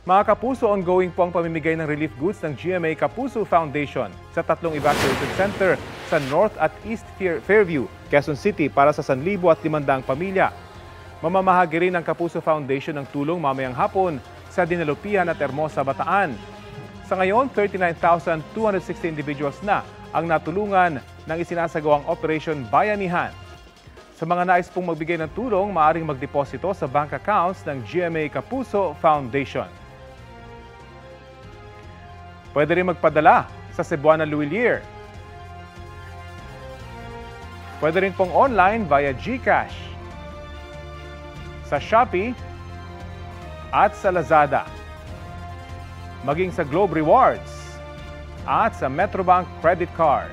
Mga kapuso, ongoing po ang pamimigay ng relief goods ng GMA Kapuso Foundation sa 3 evacuation center sa North at East Fairview, Quezon City para sa 1,500 pamilya. Mamamahagi rin ang Kapuso Foundation ng tulong mamayang hapon sa Dinalupihan at Hermosa, Bataan. Sa ngayon, 39,260 individuals na ang natulungan ng isinasagawang Operation Bayanihan. Sa mga nais pong magbigay ng tulong, maaaring magdeposito sa bank accounts ng GMA Kapuso Foundation. Pwede rin magpadala sa Cebuana Luwilier. Pwede rin pong online via GCash, sa Shopee at sa Lazada, maging sa Globe Rewards at sa Metrobank Credit Card.